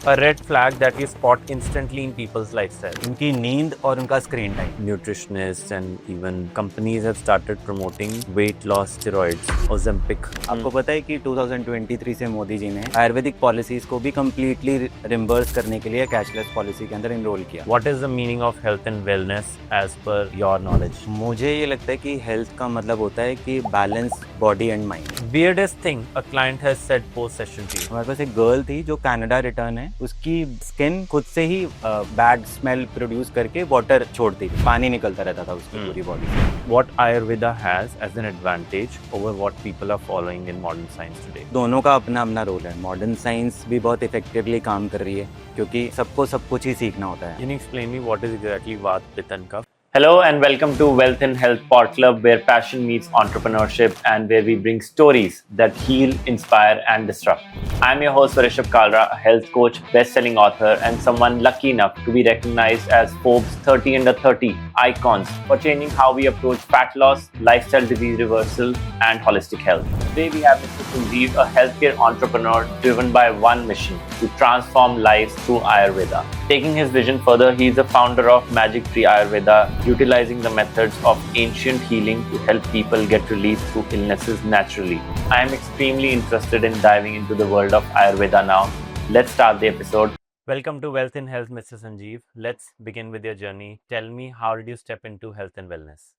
A red flag that you spot instantly in people's lifestyle. उनकी नींद और उनका screen time. Nutritionists and even companies have started promoting weight loss steroids, Ozempic. आपको पता है कि 2023 से मोदी जी ने आयुर्वेदिक पॉलिसीज को भी कम्प्लीटली रिम्बर्स करने के लिए कैशलेस पॉलिसी के अंदर इनरोल किया. What is the meaning of health and wellness as per your knowledge? मुझे ये लगता है कि हेल्थ का मतलब होता है कि balance body and mind. Weirdest thing a client has said post session to you. हमारे पास एक गर्ल थी जो कनाडा रिटर्न है. उसकी स्किन खुद से ही बैड स्मेल प्रोड्यूस करके वाटर छोड़ती थी. पानी निकलता रहता था उसकी पूरी बॉडी से. What Ayurveda has as an advantage over what people are following in modern science today? दोनों का अपना अपना रोल है. मॉडर्न साइंस भी बहुत इफेक्टिवली काम कर रही है क्योंकि सबको सब कुछ ही सीखना होता है. Can you explain me what is exactly Vat, Pitta and Kapha? Hello and welcome to Wealth and Health Pod Club, where passion meets entrepreneurship and where we bring stories that heal, inspire and disrupt. I'm your host Rishabh Kalra, a health coach, best-selling author and someone lucky enough to be recognized as Forbes 30 under 30 icons for changing how we approach fat loss, lifestyle disease reversal and holistic health. Today we have Mr. Sanjeev, a healthcare entrepreneur driven by one mission, to transform lives through Ayurveda. Taking his vision further, he is the founder of Magic Tree Ayurveda, utilizing the methods of ancient healing to help people get relief through illnesses naturally. I am extremely interested in diving into the world of Ayurveda now. Let's start the episode. Welcome to Wealth and Health, Mr. Sanjeev. Let's begin with your journey. Tell me, how did you step into health and wellness?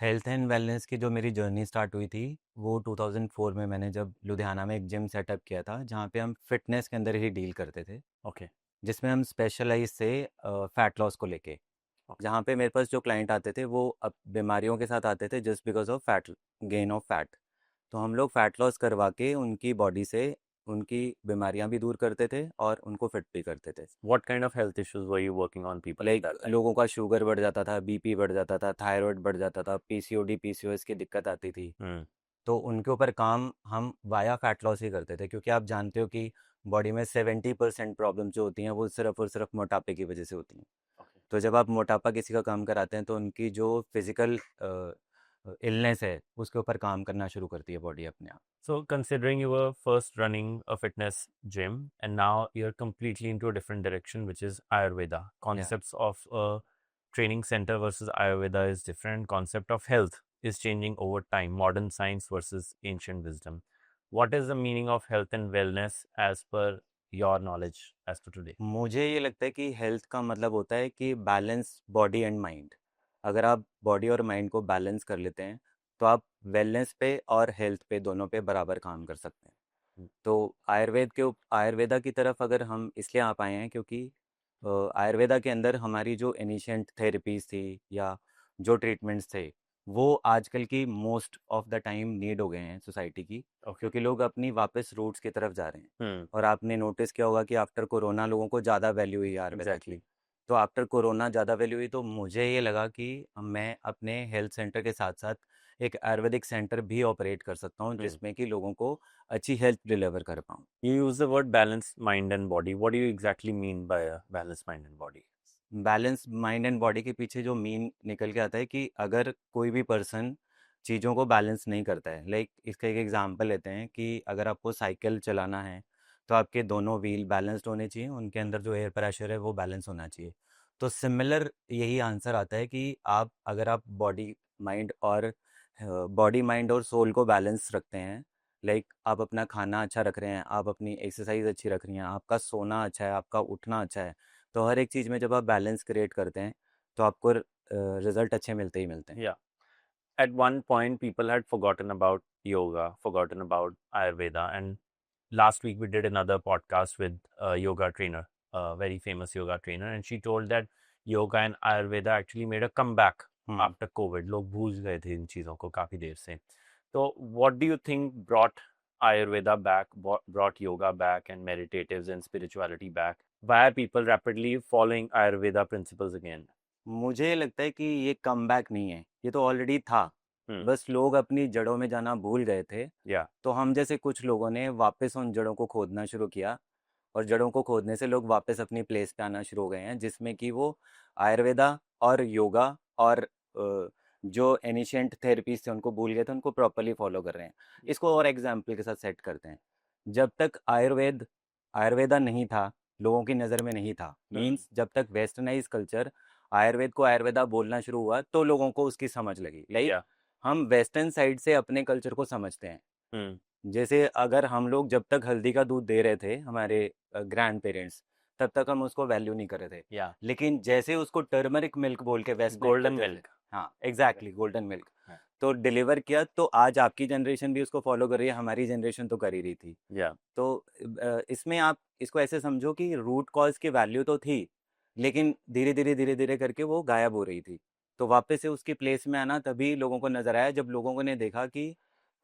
Health and wellness की जो मेरी journey start हुई थी वो 2004 में मैंने जब लुधियाना में एक जिम सेटअप किया था जहाँ पे हम फिटनेस के अंदर ही डील करते थे. Okay. जिसमें हम स्पेशलाइज से फैट लॉस को लेके. जहाँ पे मेरे पास जो क्लाइंट आते थे वो अब बीमारियों के साथ आते थे just because of fat gain of fat. तो हम लोग फैट लॉस करवा के उनकी बॉडी से उनकी बीमारियां भी दूर करते थे और उनको फिट भी करते थे. What kind of health issues were you working on people? Like लोगों का शुगर बढ़ जाता था, बीपी बढ़ जाता था, थायराइड बढ़ जाता था, पीसीओडी पीसीओएस की दिक्कत आती थी. तो उनके ऊपर काम हम वाया फैट लॉस ही करते थे क्योंकि आप जानते हो कि बॉडी में 70% प्रॉब्लम जो होती हैं वो सिर्फ और सिर्फ मोटापे की वजह से होती हैं. तो जब आप मोटापा किसी का काम कराते हैं तो उनकी जो फिजिकल इलनेस है उसके ऊपर काम करना शुरू करती है बॉडी अपने आप. So, considering you were first running a fitness gym and now you're completely into a different direction, which is Ayurveda. Concepts of a training center versus Ayurveda is different. Concept of health is changing over time. Modern science versus ancient wisdom. What is the meaning of health and wellness as per your knowledge as to today? मुझे ये लगता है कि health का मतलब होता है कि बैलेंस बॉडी एंड माइंड. अगर आप बॉडी और माइंड को बैलेंस कर लेते हैं तो आप वेलनेस पे और हेल्थ पे दोनों पे बराबर काम कर सकते हैं. तो आयुर्वेदा की तरफ अगर हम इसलिए आ पाए हैं क्योंकि आयुर्वेदा के अंदर हमारी जो एनिशिएंट थेरेपीज थी या जो ट्रीटमेंट्स थे वो आजकल की most of the time need हो गए हैं सोसाइटी की. क्योंकि लोग अपनी वापस रूट्स की तरफ जा रहे हैं. और आपने नोटिस किया होगा कि आफ्टर कोरोना लोगों को ज़्यादा वैल्यू हुई आयुर्वेदा की. तो आफ्टर कोरोना ज़्यादा वैल्यू हुई तो मुझे ये लगा कि मैं अपने हेल्थ सेंटर के साथ साथ एक आयुर्वेदिक सेंटर भी ऑपरेट कर सकता हूँ जिसमें कि लोगों को अच्छी हेल्थ डिलीवर कर पाऊँ. You use the word balanced mind and body. What do you exactly mean by a balanced mind and body? Balance mind and body के पीछे जो मीन निकल के आता है कि अगर कोई भी पर्सन चीज़ों को बैलेंस नहीं करता है. लाइक इसका एक एग्जांपल लेते हैं कि अगर आपको साइकिल चलाना है तो आपके दोनों व्हील बैलेंस्ड होने चाहिए, उनके अंदर जो एयर प्रेशर है वो बैलेंस होना चाहिए. तो सिमिलर यही आंसर आता है कि अगर आप बॉडी माइंड और सोल को बैलेंस रखते हैं. लाइक आप अपना खाना अच्छा रख रहे हैं, आप अपनी एक्सरसाइज अच्छी रख रही हैं, आपका सोना अच्छा है, आपका उठना अच्छा है. तो हर एक चीज़ में जब आप बैलेंस क्रिएट करते हैं तो आपको रिजल्ट अच्छे मिलते ही मिलते हैं. Yeah. At one point, people had forgotten about yoga, forgotten about Ayurveda. And last week, we did another podcast with a yoga trainer, a very famous yoga trainer. And she told that yoga and Ayurveda actually made a comeback after COVID. लोग भूल गए थे इन चीज़ों को काफ़ी देर से. So, what do you think brought Ayurveda back, brought yoga back, and meditatives and spirituality back? Why are people rapidly following Ayurveda principles again? मुझे लगता है कि ये कमबैक नहीं है, ये तो ऑलरेडी था. बस लोग अपनी जड़ों में जाना भूल गए थे. तो हम जैसे कुछ लोगों ने वापस उन जड़ों को खोदना शुरू किया और जड़ों को खोदने से लोग वापस अपनी प्लेस पे आना शुरू हो गए हैं जिसमें कि वो आयुर्वेदा और योगा और जो एनिशिएंट थेरेपीज थे उनको भूल गए थे, उनको प्रॉपरली फॉलो कर रहे हैं. इसको और एग्जाम्पल के साथ सेट करते हैं. जब तक आयुर्वेदा नहीं था लोगों की नज़र में नहीं था। मीन्स जब तक वेस्टर्नाइज कल्चर आयुर्वेद को आयुर्वेदा बोलना शुरू हुआ तो लोगों को उसकी समझ लगी। लाइक या हम वेस्टर्न साइड से अपने कल्चर को समझते हैं। जैसे अगर हम लोग जब तक हल्दी का दूध दे रहे थे हमारे ग्रैंड पेरेंट्स, तब तक हम उसको वैल्यू नहीं कर रहे थे। या लेकिन जैसे उसको टर्मरिक मिल्क बोल के वेस्टर्नाइज गोल्डन कल्चर से, मिल्क। हाँ एग्जैक्टली गोल्डन मिल्क, हाँ। तो डिलीवर किया, तो आज आपकी जनरेशन भी उसको फॉलो कर रही है, हमारी जनरेशन तो कर ही रही थी। या तो इसमें आप इसको ऐसे समझो कि रूट कॉज की वैल्यू तो थी, लेकिन धीरे धीरे करके वो गायब हो रही थी। तो वापस से उसकी प्लेस में आना तभी लोगों को नजर आया जब लोगों ने देखा कि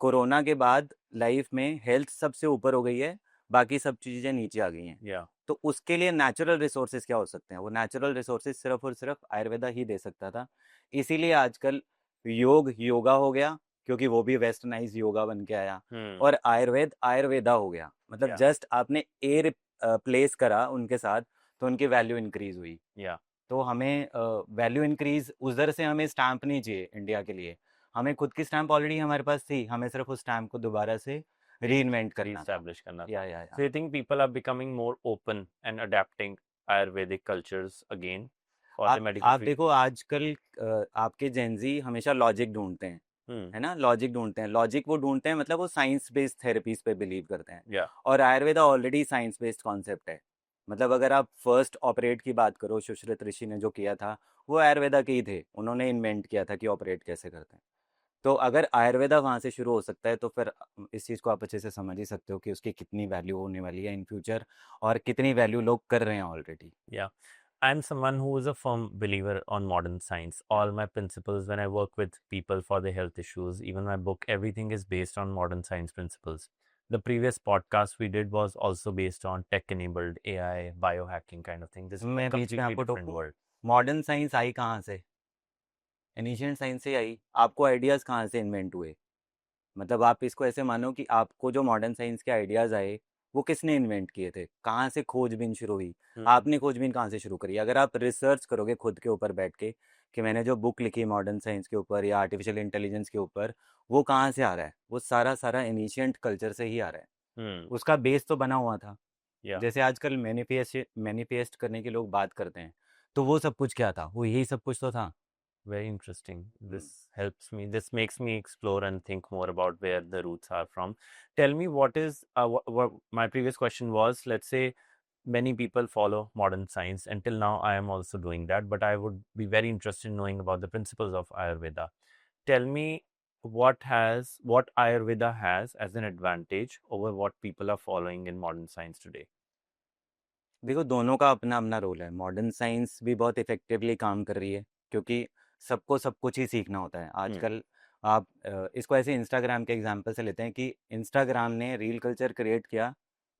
कोरोना के बाद लाइफ में हेल्थ सबसे ऊपर हो गई है, बाकी सब चीज़ें नीचे आ गई हैं। या तो उसके लिए नेचुरल रिसोर्सेज क्या हो सकते हैं? वो नेचुरल रिसोर्सेज सिर्फ और सिर्फ आयुर्वेदा ही दे सकता था। इसीलिए आजकल योगा हो गया, क्योंकि वो भी वेस्टर्नाइज योगा बन के आया। और आयुर्वेद आयुर्वेदा हो गया, मतलब या जस्ट आपने ए प्लेस करा उनके साथ, तो उनकी वैल्यू इंक्रीज हुई। या तो हमें वैल्यू इंक्रीज उधर से हमें स्टैंप नहीं चाहिए इंडिया के लिए। हमें खुद की स्टैंप ऑलरेडी हमारे पास थी, हमें सिर्फ उस स्टैंप को दोबारा से री इन्वेंट करना था। रीस्टैब्लिश करना था। या So you think people are becoming more open and adapting Ayurvedic cultures again for the medical आप field? देखो आजकल आपके जेंजी हमेशा लॉजिक ढूंढते हैं, Hmm. है ना, लॉजिक ढूंढते हैं, लॉजिक वो ढूंढते हैं, मतलब वो साइंस बेस्ड थेरेपीज पे बिलीव करते हैं। Yeah. और Ayurveda already science based concept है। मतलब अगर आप फर्स्ट ऑपरेट की बात करो, सुश्रुत ऋषि ने जो किया था वो आयुर्वेदा के ही थे, उन्होंने इन्वेंट किया था कि ऑपरेट कैसे करते हैं। तो अगर आयुर्वेदा वहाँ से शुरू हो सकता है, तो फिर इस चीज़ को आप अच्छे से समझ ही सकते हो कि उसकी कितनी वैल्यू होने वाली है इन फ्यूचर, और कितनी वैल्यू लोग कर रहे हैं already. Yeah. I'm someone who is a firm believer on modern science. All my principles, when I work with people for their health issues, even my book, everything is based on modern science principles. The previous podcast we did was also based on tech enabled AI, biohacking kind of thing. This is a मैं बीच में completely आपको different टोकूं, world. Modern science आई कहाँ से? Ancient science से आई। आपको ideas कहाँ से invent हुए? मतलब आप इसको ऐसे मानो कि आपको जो मॉडर्न साइंस के आइडियाज़ आए, वो किसने इन्वेंट किए थे? कहाँ से खोजबीन शुरू हुई? आपने खोजबीन कहाँ से शुरू करी? अगर आप रिसर्च करोगे खुद के ऊपर बैठ के कि मैंने जो बुक लिखी मॉडर्न साइंस के ऊपर या आर्टिफिशियल इंटेलिजेंस के ऊपर, वो कहाँ से आ रहा है? वो सारा सारा एनिशियंट कल्चर से ही आ रहा है। उसका बेस तो बना हुआ था। Yeah. जैसे आजकल मैनिफेस्ट करने के लोग बात करते हैं, तो वो सब कुछ क्या था? वो यही सब कुछ तो था। Very interesting. This helps me. This makes me explore and think more about where the roots are from. Tell me what is what my previous question was. Let's say many people follow modern science. Until now, I am also doing that, but I would be very interested in knowing about the principles of Ayurveda. Tell me what Ayurveda has as an advantage over what people are following in modern science today. देखो दोनों का अपना अपना role है। Modern science भी बहुत effectively काम कर रही है, क्योंकि सबको सब कुछ ही सीखना होता है आजकल। आप इसको ऐसे इंस्टाग्राम के एग्जांपल से लेते हैं कि इंस्टाग्राम ने रील कल्चर क्रिएट किया,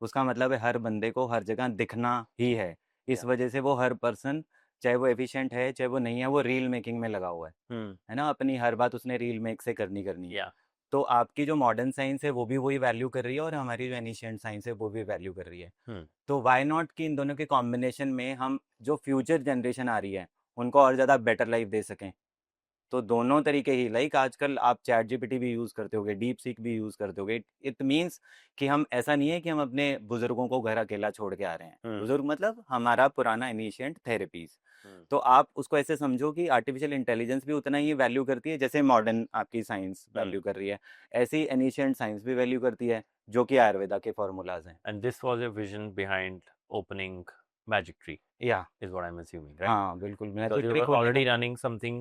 उसका मतलब है हर बंदे को हर जगह दिखना ही है। इस Yeah. वजह से वो हर पर्सन, चाहे वो एफिशिएंट है चाहे वो नहीं है, वो रील मेकिंग में लगा हुआ है ना, अपनी हर बात उसने रील मेक से करनी है। Yeah. तो आपकी जो मॉडर्न साइंस है वो भी वही वैल्यू कर रही है, और हमारी जो एनिशिएंट साइंस है वो भी वैल्यू कर रही है। तो वाई नॉट कि इन दोनों के कॉम्बिनेशन में हम जो फ्यूचर जनरेशन आ रही है उनको और ज़्यादा बेटर लाइफ दे सकें। तो दोनों तरीके ही, लाइक आजकल आप चैट जीपीटी भी यूज़ करते होगे, डीप सीक भी यूज़ करते होगे। इट मीन्स कि हम ऐसा नहीं है कि हम अपने बुजुर्गों को घर अकेला छोड़ के आ रहे हैं। बुजुर्ग मतलब हमारा पुराना इनिशिएंट थेरेपीज। तो आप उसको ऐसे समझो कि आर्टिफिशियल इंटेलिजेंस भी उतना ही वैल्यू करती है जैसे मॉडर्न आपकी साइंस वैल्यू कर रही है, ऐसे ही एनिशिएंट साइंस भी वैल्यू करती है, जो कि आयुर्वेदा के फॉर्मूलाज हैं। And this was your vision behind opening Magic Tree, या is what I'm assuming, right? हाँ बिल्कुल, मैं तो Because you ट्रिक were खोलने already का। running something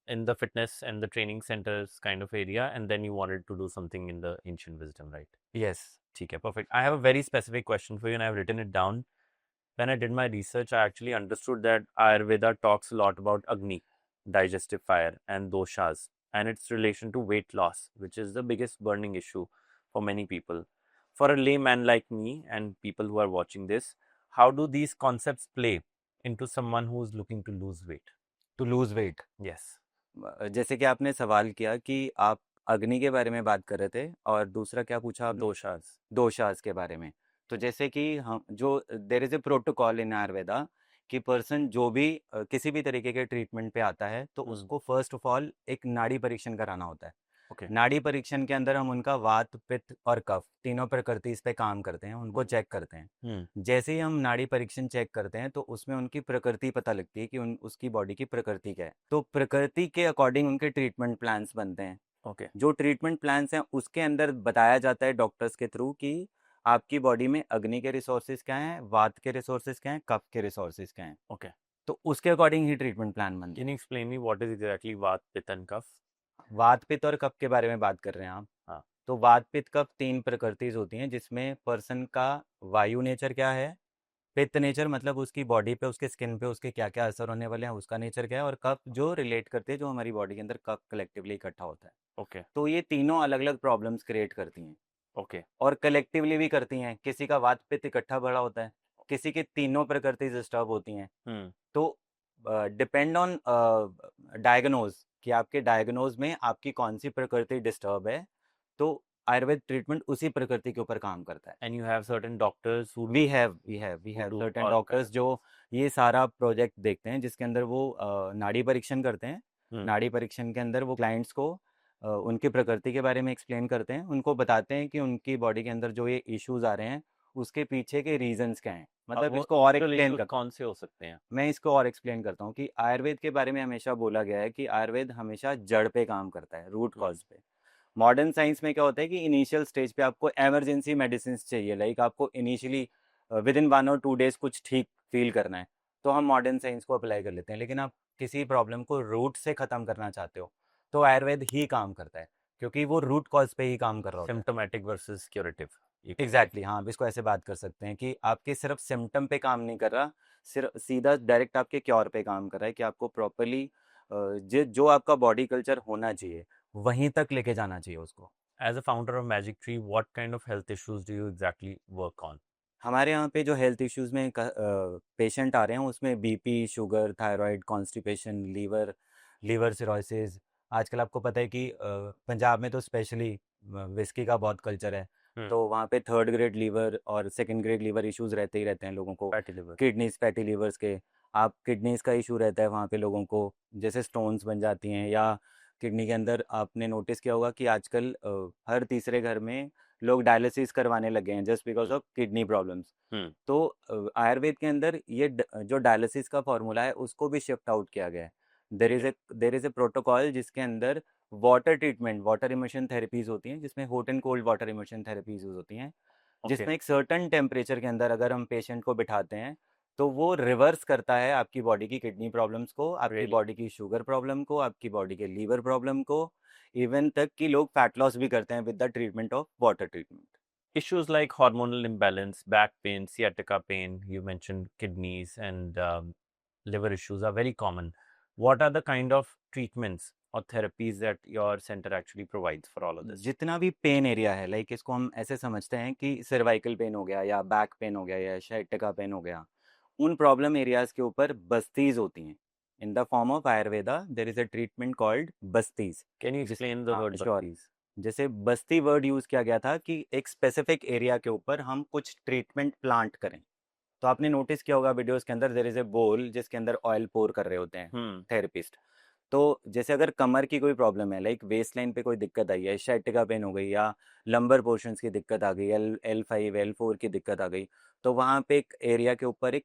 in the fitness and the training centers kind of area, and then you wanted to do something in the ancient wisdom, right? Yes. Okay, perfect. I have a very specific question for you, and I've written it down. When I did my research, I actually understood that Ayurveda talks a lot about Agni, digestive fire, and doshas, and its relation to weight loss, which is the biggest burning issue for many people. For a layman like me and people who are watching this, how do these concepts play into someone who is looking to lose weight? To lose weight. Yes. जैसे कि आपने सवाल किया कि आप अग्नि के बारे में बात कर रहे थे, और दूसरा क्या पूछा आपने? Doshas. दोषास के बारे में। तो जैसे कि हम जो देर इज ए प्रोटोकॉल इन आयुर्वेदा कि पर्सन जो भी किसी भी तरीके के ट्रीटमेंट पे आता है, तो उसको फर्स्ट ऑफ ऑल एक नाड़ी परीक्षण कराना होता है। ओके। नाड़ी परीक्षण के अंदर हम उनका वात, पित्त और कफ तीनों प्रकृति इस पे काम करते हैं, उनको चेक करते हैं। जैसे ही हम नाड़ी परीक्षण चेक करते हैं तो उसमें उनकी प्रकृति पता लगती है कि उसकी बॉडी की प्रकृति क्या है। तो प्रकृति के अकॉर्डिंग उनके ट्रीटमेंट प्लान्स बनते हैं। ओके। जो ट्रीटमेंट प्लान्स हैं उसके अंदर बताया जाता है डॉक्टर्स के थ्रू कि आपकी बॉडी में अग्नि के रिसोर्सेज क्या हैं, वात के रिसोर्सेज क्या हैं, कफ के रिसोर्सेज क्या हैं। ओके। तो उसके अकॉर्डिंग ही ट्रीटमेंट प्लान बनते कैन हैं। You explain me what is exactly वात, पित्त एंड कफ? वात, पित्त और कफ के बारे में बात कर रहे हैं आप। हाँ। तो वात, पित्त, कफ तीन प्रकृतिज होती हैं, जिसमें पर्सन का वायु नेचर क्या है, पित्त नेचर मतलब उसकी बॉडी पे, उसके स्किन पे उसके क्या क्या असर होने वाले हैं, उसका नेचर क्या है, और कफ जो रिलेट करते हैं, जो हमारी बॉडी के अंदर कफ कलेक्टिवली इकट्ठा होता है। ओके। तो ये तीनों अलग अलग प्रॉब्लम्स क्रिएट करती हैं ओके। और कलेक्टिवली भी करती हैं। किसी का वात पित्त इकट्ठा बड़ा होता है, किसी की तीनों प्रकृति डिस्टर्ब होती हैं। तो डिपेंड ऑन डायग्नोज कि आपके डायग्नोज में आपकी कौन सी प्रकृति डिस्टर्ब है, तो आयुर्वेद ट्रीटमेंट उसी प्रकृति के ऊपर काम करता है। And you have certain doctors who we have do certain all doctors जो ये सारा प्रोजेक्ट देखते हैं, जिसके अंदर वो नाड़ी परीक्षण करते हैं। नाड़ी परीक्षण के अंदर वो क्लाइंट्स को उनकी प्रकृति के बारे में एक्सप्लेन करते हैं, उनको बताते हैं कि उनकी बॉडी के अंदर जो ये इश्यूज आ रहे हैं उसके पीछे के रीजंस क्या हैं। मतलब इसको और एक्सप्लेन कर, कौन से हो सकते हैं? मैं इसको और एक्सप्लेन करता हूँ कि आयुर्वेद के बारे में हमेशा बोला गया है कि आयुर्वेद हमेशा जड़ पे काम करता है, रूट कॉज पे। मॉडर्न साइंस में क्या होता है कि इनिशियल स्टेज पे आपको इमरजेंसी मेडिसिन चाहिए, लाइक आपको इनिशियली विद इन 1 और 2 डेज कुछ ठीक फील करना है, तो हम मॉडर्न साइंस को अप्लाई कर लेते हैं। लेकिन आप किसी प्रॉब्लम को रूट से ख़त्म करना चाहते हो तो आयुर्वेद ही काम करता है, क्योंकि वो रूट कॉज पे ही काम कर रहा होता है। Symptomatic versus curative. एग्जैक्टली हाँ, इसको ऐसे बात कर सकते हैं कि आपके सिर्फ सिम्टम पे काम नहीं कर रहा, सिर्फ सीधा डायरेक्ट आपके क्योर पे काम कर रहा है कि आपको प्रॉपरली जो आपका बॉडी कल्चर होना चाहिए वहीं तक लेके जाना चाहिए उसको। As a founder of Magic Tree, what kind of health issues do you exactly work on? हमारे यहाँ पे जो हेल्थ इश्यूज में पेशेंट आ रहे हैं उसमें BP, sugar, thyroid, constipation, liver cirrhosis. आजकल आपको पता है कि पंजाब में तो स्पेशली विस्की का बहुत कल्चर है, तो वहाँ पे 3rd ग्रेड लीवर और 2nd ग्रेड लीवर इश्यूज रहते ही रहते हैं लोगों को। Fatty liver. Kidneys, fatty levers के, आप किडनीज का इशू रहता है वहाँ पे लोगों को, जैसे स्टोन्स बन जाती हैं, या किडनी के अंदर आपने नोटिस किया होगा कि आजकल हर तीसरे घर में लोग डायलिसिस करवाने लगे हैं just because of kidney problems. तो आयुर्वेद के अंदर ये जो डायलिसिस का फॉर्मूला है उसको भी शिफ्ट आउट किया गया है। देर इज ए प्रोटोकॉल जिसके अंदर water treatment, water immersion therapies होती हैं, जिसमें hot and cold water immersion therapies use होती हैं, जिसमें एक सर्टन टेम्परेचर के अंदर अगर हम पेशेंट को बिठाते हैं तो वो रिवर्स करता है आपकी बॉडी की किडनी प्रॉब्लम्स को, आपकी बॉडी की शुगर प्रॉब्लम को, आपकी बॉडी के लीवर प्रॉब्लम को, इवन तक कि लोग फैट लॉस भी करते हैं with the treatment of water treatment. Issues like hormonal imbalance, back pain, sciatica pain, you mentioned kidneys, and liver issues are very common. What are the kind of treatments or therapies that your center actually provides for all of this? जितना भी pen area है, like इसको हम ऐसे समझते हैं कि cervical pain हो गया या बैक पेन हो गया या sciatica पेन हो गया, उन प्रॉब्लम एरियाज के ऊपर बस्तीज होती हैं। In the form of Ayurveda there is a treatment called बस्तीज। Can you explain the word sure. please? जैसे बस्ती वर्ड यूज किया गया था कि एक स्पेसिफिक एरिया के ऊपर हम कुछ ट्रीटमेंट प्लांट करें। तो आपने नोटिस किया होगा वीडियोस के अंदर देर इज ए बोल जिसके अंदर ऑयल पोर कर रहे होते हैं थेरेपिस्ट। तो जैसे अगर कमर की कोई प्रॉब्लम है, लाइक वेस्ट लाइन पे कोई दिक्कत आई है, sciatica पेन हो गई, या लंबर पोर्शंस की दिक्कत आ गई, L5 L4 की दिक्कत आ गई, तो वहाँ पे एक एरिया के ऊपर एक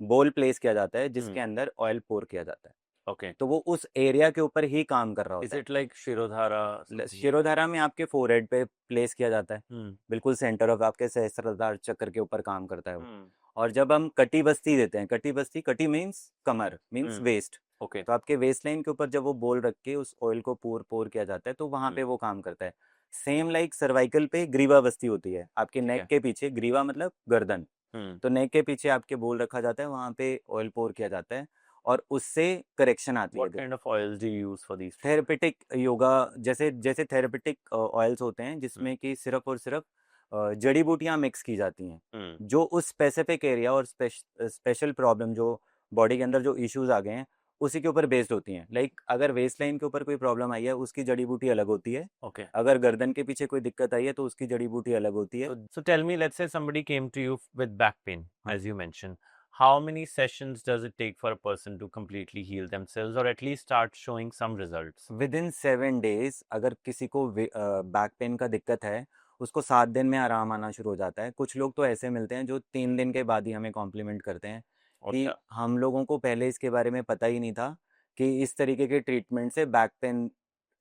बोल प्लेस किया जाता है जिसके अंदर ऑयल पोर किया जाता है। Okay. तो वो उस एरिया के ऊपर ही काम कर रहा Is होता है। it like Shirodhara? something? Shirodhara में आपके फोरहेड पे प्लेस किया जाता है, Hmm. बिल्कुल सेंटर ऑफ आपके सहस्त्रधार चक्र के ऊपर काम करता है वो। और जब हम कटी बस्ती देते हैं, कटी बस्ती, कटी मीन्स कमर, मीन्स वेस्ट, Okay. तो आपके वेस्ट लाइन के ऊपर जब वो बोल रख के उस ऑयल को पोर किया जाता है तो वहां पे वो काम करता है। सेम लाइक सर्वाइकल पे ग्रीवा बस्ती होती है, आपके नेक के पीछे, ग्रीवा मतलब गर्दन, तो नेक के पीछे आपके बोल रखा जाता है, वहां पे ऑयल पोर किया जाता है और उससे करेक्शन आती है। What kind of oils do you use for these? Therapeutic yoga, जैसे जैसे थेरेपेटिक ऑयल्स होते हैं जिसमें कि सिर्फ और सिर्फ जड़ी बूटियां मिक्स की जाती हैं, जो उस स्पेसिफिक एरिया और स्पेशल प्रॉब्लम जो बॉडी के अंदर जो इश्यूज आ गए हैं उसी के ऊपर बेस्ड होती हैं। लाइक अगर वेस्ट लाइन के ऊपर कोई प्रॉब्लम आई है उसकी जड़ी बूटी अलग होती है, Okay. अगर गर्दन के पीछे कोई दिक्कत आई है तो उसकी जड़ी बूटी अलग होती है। So tell me, let's say somebody came to you with back pain, as you mentioned. how many sessions does it take for a person to completely heal themselves or at least start showing some results? With in 7 days अगर किसी को back pain का दिक्कत है, उसको 7 दिन में आराम आना शुरू हो जाता है। कुछ लोग तो ऐसे मिलते हैं जो 3 दिन के बाद ही हमें कॉम्प्लीमेंट करते हैं कि अच्छा, हम लोगों को पहले इसके बारे में पता ही नहीं था कि इस तरीके के ट्रीटमेंट से बैक पेन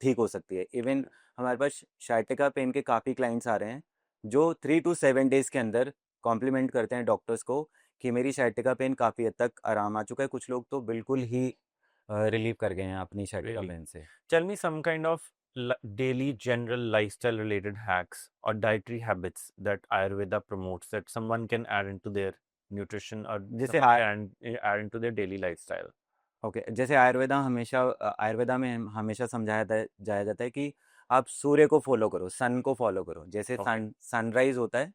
ठीक हो सकती है। इवन हमारे पास शाइटिका पेन के काफ़ी क्लाइंट्स आ रहे हैं जो 3 to 7 days के अंदर कॉम्प्लीमेंट करते हैं डॉक्टर्स को कि मेरी शाइटिका पेन काफ़ी हद तक आराम आ चुका है। कुछ लोग तो बिल्कुल ही रिलीव कर गए हैं अपनी शाइटिका really? पेन से। Tell me some kind of daily general lifestyle related hacks or dietary habits that Ayurveda promotes that someone can add into their nutrition or जैसे someone can add into their daily lifestyle. Okay, जैसे आयुर्वेदा में हमेशा जाया जाता है कि आप सूर्य को फॉलो करो, सन को फॉलो करो। जैसे Okay, सनराइज होता है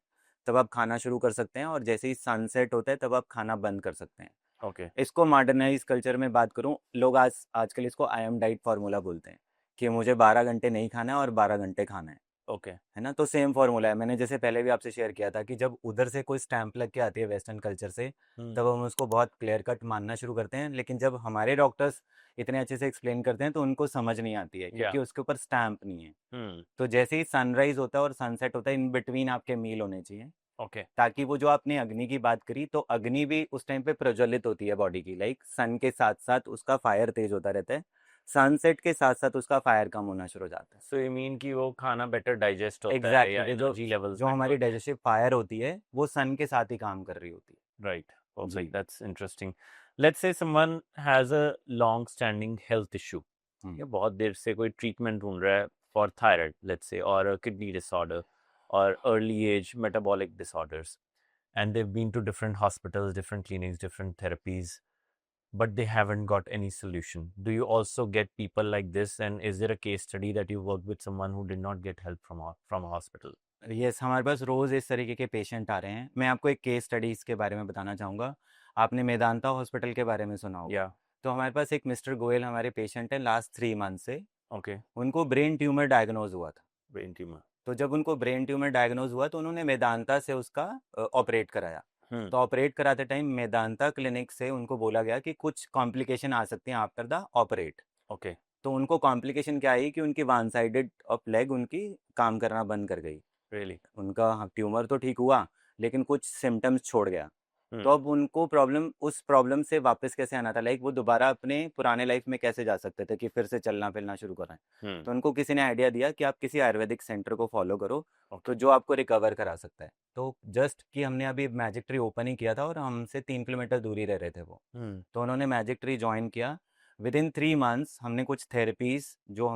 तब आप खाना शुरू कर सकते हैं और जैसे ही सनसेट होता है तब आप खाना बंद कर सकते हैं। okay, इसको मॉडर्नाइज कल्चर में बात करूं, लोग आजकल इसको आई एम डाइट फार्मूला बोलते हैं कि मुझे 12 घंटे नहीं खाना है और 12 घंटे खाना okay. है ना। तो सेम फार्मूला है। मैंने जैसे पहले भी आपसे शेयर किया था कि जब उधर से कोई स्टैंप लग के आती है वेस्टर्न कल्चर से, Hmm. तब हम उसको बहुत क्लियर कट मानना शुरू करते हैं, लेकिन जब हमारे डॉक्टर्स इतने अच्छे से एक्सप्लेन करते हैं तो उनको समझ नहीं आती है Yeah. क्योंकि उसके ऊपर स्टैंप नहीं है। Hmm. तो जैसे ही सनराइज होता है और सनसेट होता है, इन बिटवीन आपके मील होने चाहिए, Okay. ताकि वो जो आपने अग्नि की बात करी, तो अग्नि भी उस टाइम पे प्रज्वलित होती है बॉडी की। लाइक सन के साथ साथ उसका फायर तेज होता रहता है, सनसेट के साथ साथ उसका फायर कम होना शुरू हो जाता है। So you mean कि वो खाना better digest होता है या एग्जैक्टली, जो energy levels जो हमारी better? डाइजेस्टिव फायर होती है वो सन के साथ ही काम कर रही होती Right. है। जी। Perfect. That's interesting. Let's say someone has a long-standing health issue. हम्म। या बहुत देर से कोई ट्रीटमेंट ढूंढ रहा है for thyroid, let's say, or a kidney disorder, or early age metabolic disorders, and they've been to different hospitals, different clinics, different therapies, but they haven't got any solution. Do you also get people like this? And is there a case study that you worked with someone who did not get help from a hospital? Yes, हमारे पास रोज़ इस तरीके के patient आ रहे हैं। मैं आपको एक केस स्टडी इसके बारे में बताना चाहूँगा। आपने मेदांता हॉस्पिटल के बारे में सुना होगा। Yeah. तो हमारे पास एक मिस्टर गोयल हमारे पेशेंट हैं लास्ट 3 मंथ से। Okay. उनको ब्रेन ट्यूमर डायग्नोज हुआ था। Brain tumor. तो जब उनको ब्रेन ट्यूमर डायग्नोज हुआ तो उन्होंने मेदांता से उसका ऑपरेट कराया। Hmm. तो ऑपरेट कराते टाइम मेदांता क्लिनिक से उनको बोला गया कि कुछ कॉम्प्लिकेशन आ सकती हैं आफ्टर द ऑपरेट। Okay. तो उनको कॉम्प्लिकेशन क्या आई कि उनकी वन साइडेड ऑफ लेग उनकी काम करना बंद कर गई। Really? उनका ट्यूमर तो ठीक हुआ, लेकिन कुछ सिम्टम्स छोड़ गया। Hmm. तो अब उनको उस प्रॉब्लम से वापस कैसे आना था, लाइक वो दोबारा अपने पुराने लाइफ में कैसे जा सकते थे कि फिर से चलना फिरना शुरू करें। Hmm. तो उनको किसी ने आइडिया दिया कि आप किसी आयुर्वेदिक सेंटर को फॉलो करो, Okay. तो जो आपको रिकवर करा सकता है। तो जस्ट कि हमने अभी मैजिक ट्री ओपन ही किया था और हमसे 3 किलोमीटर दूर ही रह रहे थे वो। Hmm. तो उन्होंने मैजिक ट्री ज्वाइन किया। विद इन 3 मंथ्स हमने कुछ थेरेपीज जो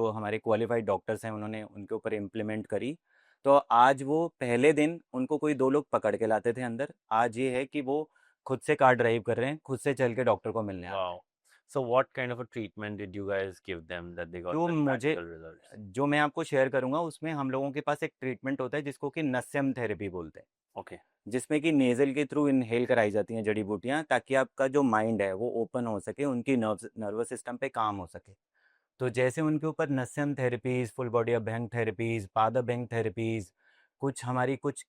हमारे क्वालिफाइड डॉक्टर्स हैं उन्होंने उनके ऊपर इम्प्लीमेंट करी। तो आज वो पहले दिन उनको कोई 2 लोग पकड़ के लाते थे अंदर, आज ये है कि वो खुद से कार ड्राइव कर रहे हैं, खुद से चल के डॉक्टर को मिलने आते हैं। Wow. So what kind of a treatment did you guys give them that they got जो such मुझे practical results? जो मैं आपको शेयर करूंगा उसमें हम लोगों के पास एक ट्रीटमेंट होता है जिसको कि नस्यम थेरेपी बोलते हैं, Okay. जिसमें कि नेजल के थ्रू इनहेल कराई जाती हैं जड़ी बूटियां, ताकि आपका जो माइंड है वो ओपन हो सके, उनकी नर्वस सिस्टम पे काम हो सके। तो जैसे उनके ऊपर नस्यम थेरेपीज, फुल बॉडी अभ्यंग थेरेपीज, पाद अभ्यंग थेरेपीज, कुछ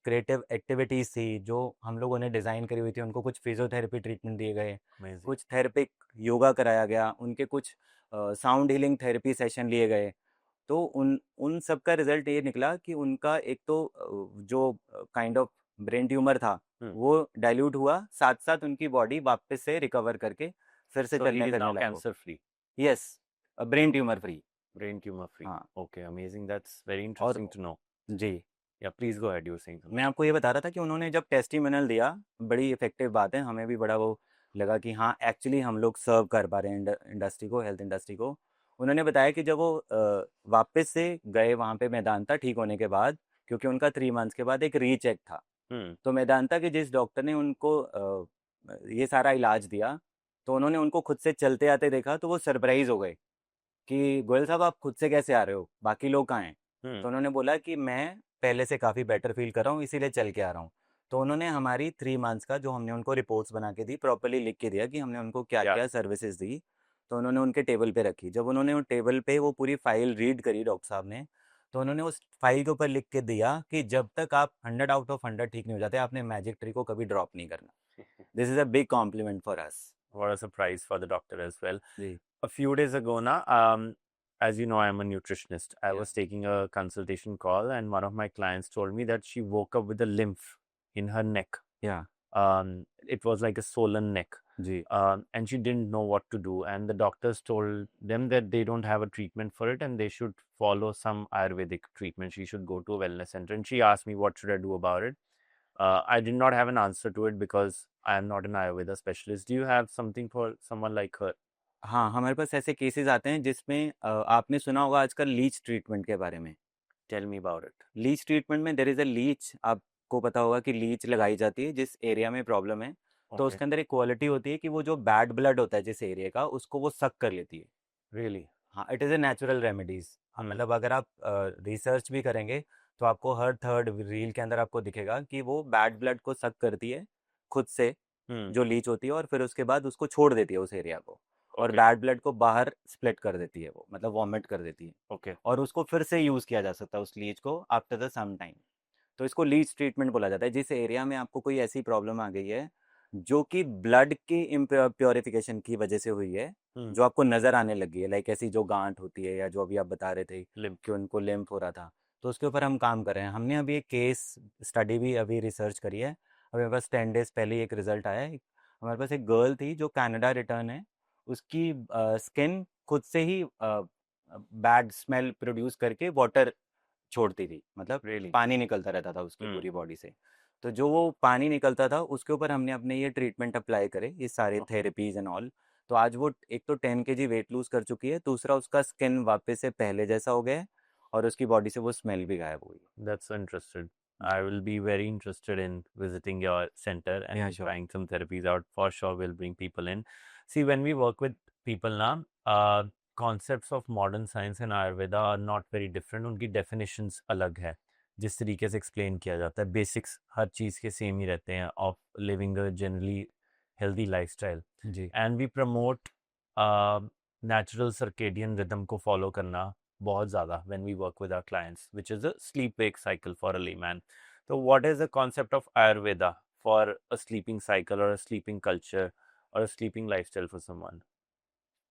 क्रिएटिव एक्टिविटीज थी जो हम लोगों ने डिज़ाइन करी हुई थी, उनको कुछ फिजियोथेरेपी ट्रीटमेंट दिए गए, Amazing. कुछ थेरेपिक योगा कराया गया, उनके कुछ साउंड हीलिंग थेरेपी सेशन लिए गए। तो उन उन सब का रिजल्ट ये निकला कि उनका एक तो जो काइंड ऑफ ब्रेन ट्यूमर था Hmm. वो डाइल्यूट हुआ, साथ साथ उनकी बॉडी वापस से रिकवर करके फिर से So he चलने is फिरने now लायक हो। cancer free, yes, brain tumour free. brain tumor free. हाँ। Okay, amazing. That's very और interesting to know. जी, Yeah, please go ahead. You were saying something. मैं आपको ये बता रहा था कि उन्होंने जब टेस्टिमोनियल दिया, बड़ी इफेक्टिव बात है, हमें भी बड़ा वो लगा कि हाँ एक्चुअली हम लोग सर्व कर पा रहे हैं इंडस्ट्री को, हेल्थ इंडस्ट्री को। उन्होंने बताया कि जब वो वापस से गए वहाँ पे मेदांता ठीक होने के बाद, क्योंकि उनका 3 मंथ्स के बाद एक रीचेक था, Hmm. तो मेदांता के जिस डॉक्टर ने उनको ये सारा इलाज दिया, तो उन्होंने उनको खुद से चलते आते देखा तो वो सरप्राइज हो गए कि गोयल साहब आप खुद से कैसे आ रहे हो, बाकी लोग कहाँ हैं? Hmm. तो उन्होंने बोला कि मैं पहले से काफ़ी बेटर फील कर रहा हूँ इसीलिए चल के आ रहा हूँ। तो उन्होंने हमारी 3 मंथ्स का जो हमने उनको रिपोर्ट्स बना के दी, प्रॉपरली लिख के दिया कि हमने उनको क्या Yeah. क्या सर्विसेज दी, तो उन्होंने उनके टेबल पे रखी। जब उन्होंने वो टेबल पे वो पूरी फाइल रीड करी डॉक्टर साहब ने, तो उन्होंने उस फाइल के ऊपर लिख के दिया कि जब तक आप 100 आउट ऑफ 100 ठीक नहीं हो जाते, आपने मैजिक ट्री को कभी ड्रॉप नहीं करना। This is a big compliment for us. What a surprise for the doctor as well. जी। A few days ago, as you know, I'm a nutritionist. I Yeah. was taking a consultation call, and one of my clients told me that she woke up with a lymph in her neck. या। It was like a swollen neck. जी। And she didn't know what to do. And the doctors told them that they don't have a treatment for it and they should follow some Ayurvedic treatment. She should go to a wellness center. And she asked me, what should I do about it? I did not have an answer to it because I am not an Ayurveda specialist. Do you have something for someone like her? हाँ, हमारे पास ऐसे cases आते हैं जिसमें आपने सुना होगा आजकल लीच ट्रीटमेंट के बारे में। Tell me about it. Leech treatment में देयर इज़ अ लीच, आपको पता होगा कि लीच लगाई जाती है जिस एरिया में प्रॉब्लम है, तो Okay. उसके अंदर एक क्वालिटी होती है कि वो जो बैड ब्लड होता है जिस एरिया का, उसको वो सक कर लेती है। Really? हाँ, it is a natural remedies. मतलब अगर आप रिसर्च भी करेंगे, तो आपको हर थर्ड रील के अंदर आपको दिखेगा कि वो बैड ब्लड को सक करती है खुद से, Hmm. जो लीच होती है, और फिर उसके बाद उसको छोड़ देती है उस एरिया को, और Okay. बैड ब्लड को बाहर स्प्लिट कर देती है, वो मतलब वॉमिट कर देती है, Okay. और उसको फिर से यूज़ किया जा सकता है उस लीच को आफ्टर द सम टाइम। तो इसको लीच ट्रीटमेंट बोला जाता है। जिस एरिया में आपको कोई ऐसी प्रॉब्लम आ गई है जो कि ब्लड की प्योरिफिकेशन की वजह से हुई है, Hmm. जो आपको नज़र आने लगी है, लाइक ऐसी जो गांठ होती है, या जो अभी आप बता रहे थे Lymph. कि उनको लिम्फ हो रहा था, तो उसके ऊपर हम काम कर रहे हैं। हमने अभी एक केस स्टडी भी अभी रिसर्च करी है, अभी मेरे पास 10 डेज पहले ही एक रिजल्ट आया है। हमारे पास एक गर्ल थी जो कनाडा रिटर्न है, उसकी स्किन खुद से ही बैड स्मेल प्रोड्यूस करके वाटर छोड़ती थी, मतलब Really? पानी निकलता रहता था उसकी Hmm. पूरी बॉडी से। तो जो वो पानी निकलता था उसके ऊपर हमने अपने ये ट्रीटमेंट अप्लाई करे, ये सारे Okay. Therapies and all. तो आज वो एक तो 10 kg वेट लूज कर चुकी है, दूसरा उसका स्किन वापस से पहले जैसा हो गया है, और उसकी बॉडी से वो स्मेल भी गायब हुई है। That's so interesting. I will be very interested in visiting your center and Yeah, sure. trying some therapies out. For sure, we'll bring people in. See, when we work with people now, concepts of modern science and Ayurveda are not very different. उनकी definitions अलग है. जिस तरीके से explain किया जाता है, basics हर चीज़ के same ही रहते हैं of living a generally healthy lifestyle. Ji. And we promote uh, natural circadian rhythm को follow करना बहुत ज़्यादा when we work with our clients, which is a sleep-wake cycle for a layman. So what is the concept of Ayurveda for a sleeping cycle or a sleeping culture or a sleeping lifestyle for someone?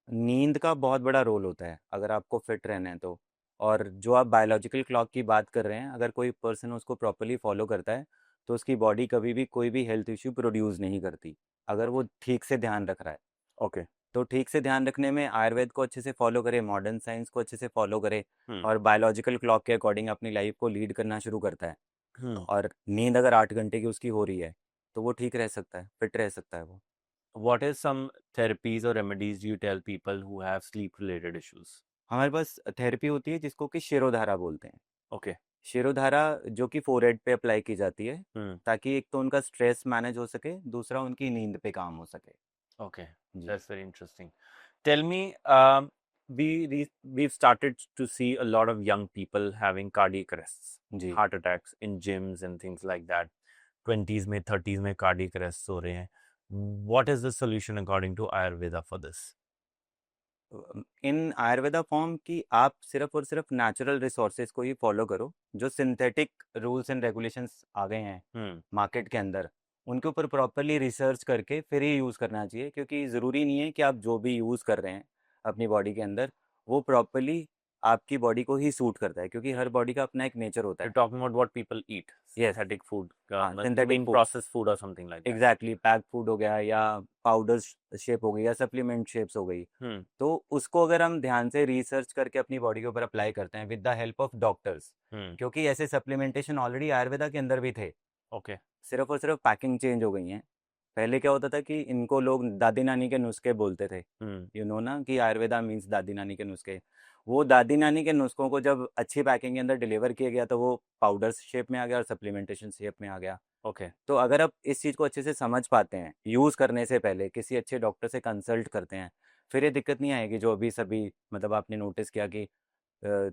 नींद का बहुत बड़ा role होता है अगर आपको fit रहना है तो। और जो आप बायोलॉजिकल क्लॉक की बात कर रहे हैं, अगर कोई पर्सन उसको प्रॉपरली फॉलो करता है, तो उसकी बॉडी कभी भी कोई भी हेल्थ इश्यू प्रोड्यूस नहीं करती, अगर वो ठीक से ध्यान रख रहा है। Okay. तो ठीक से ध्यान रखने में आयुर्वेद को अच्छे से फॉलो करे, मॉडर्न साइंस को अच्छे से फॉलो करे, Hmm. और बायोलॉजिकल क्लॉक के अकॉर्डिंग अपनी लाइफ को लीड करना शुरू करता है, Hmm. और नींद अगर 8 घंटे की उसकी हो रही है, तो वो ठीक रह सकता है, फिट रह सकता है वो। What is some therapies or remedies you tell people who have sleep-related issues? हमारे पास थेरेपी होती है जिसको कि शिरोधारा बोलते हैं। Okay. शिरोधारा जो कि फोरहेड पे अप्लाई की जाती है, Hmm. ताकि एक तो उनका स्ट्रेस मैनेज हो सके, दूसरा उनकी नींद पे काम हो सके। Okay. Ji. That's very interesting. Tell me, we've started to see a lot of young people having cardiac arrests, ji. heart attacks in gyms and things like that. 20s में 30s में cardiac arrests हो रहे हैं. What is the solution according to Ayurveda for this? In Ayurveda form की आप सिर्फ और सिर्फ नेचुरल रिसोर्सेज को ही फॉलो करो। जो सिंथेटिक रूल्स एंड रेगुलेशंस आ गए हैं Hmm. मार्केट के अंदर, उनके ऊपर प्रॉपरली रिसर्च करके फिर ही यूज़ करना चाहिए, क्योंकि ज़रूरी नहीं है कि आप जो भी यूज़ कर रहे हैं अपनी बॉडी के अंदर, वो प्रॉपरली आपकी बॉडी को ही सूट करता है, क्योंकि हर बॉडी का अपना एक नेचर होता You're है। talking about what people eat, Yes. synthetic food, हाँ, you synthetic mean food. processed food or something like that. Exactly, pack food हो गया, या पाउडर शेप हो गई, या सप्लीमेंट शेप्स हो गई, Hmm. तो उसको अगर हम ध्यान से रिसर्च करके अपनी बॉडी के ऊपर अप्लाई करते हैं with the help of doctors, Hmm. क्योंकि ऐसे सप्लीमेंटेशन ऑलरेडी आयुर्वेदा के अंदर भी थे, Okay. सिर्फ और सिर्फ पैकिंग चेंज हो गई है। पहले क्या होता था कि इनको लोग दादी नानी के नुस्खे बोलते थे, Hmm. यू नो ना, कि आयुर्वेदा मीन्स दादी नानी के नुस्खे। वो दादी नानी के नुस्खों को जब अच्छी पैकिंग के अंदर डिलीवर किया गया, तो वो पाउडर शेप में आ गया और सप्लीमेंटेशन शेप में आ गया। Okay. तो अगर आप इस चीज़ को अच्छे से समझ पाते हैं, यूज़ करने से पहले किसी अच्छे डॉक्टर से कंसल्ट करते हैं, फिर ये दिक्कत नहीं आएगी जो अभी सभी, मतलब आपने नोटिस किया कि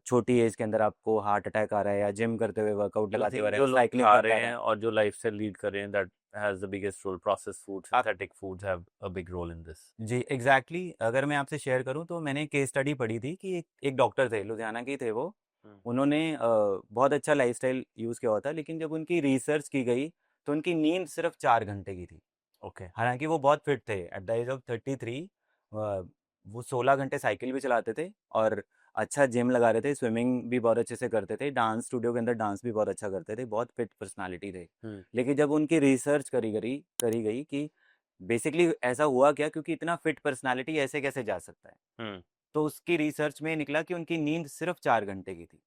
छोटी एज के अंदर आपको हार्ट अटैक आ रहा है, या जिम करते हुए वर्कआउट You लगाते think हुए जो लोग साइकिलिंग खा कर रहे रहे हैं हैं। और जो लाइफस्टाइल लीड कर रहे हैं, that has the biggest role. Processed food, आप synthetic foods have a big role in this. जी एग्जैक्टली, अगर मैं आपसे शेयर करूं तो मैंने केस स्टडी पढ़ी थी कि एक डॉक्टर थे, लुधियाना के थे वो। Hmm. उन्होंने बहुत अच्छा लाइफस्टाइल यूज़ किया हुआ था, लेकिन जब उनकी रिसर्च की गई तो उनकी नींद सिर्फ 4 घंटे की थी। Okay. हालांकि वो बहुत फिट थे एट द एज ऑफ 33। वो 16 घंटे साइकिल भी चलाते थे और अच्छा जिम लगा रहे थे, स्विमिंग भी बहुत अच्छे से करते थे, डांस स्टूडियो के अंदर डांस भी बहुत अच्छा करते थे, बहुत फिट पर्सनालिटी थे। Hmm. लेकिन जब उनकी रिसर्च करी गई कि बेसिकली ऐसा हुआ क्या, क्योंकि इतना फिट पर्सनालिटी ऐसे कैसे जा सकता है, Hmm. तो उसकी रिसर्च में निकला कि उनकी नींद सिर्फ 4 घंटे की थी।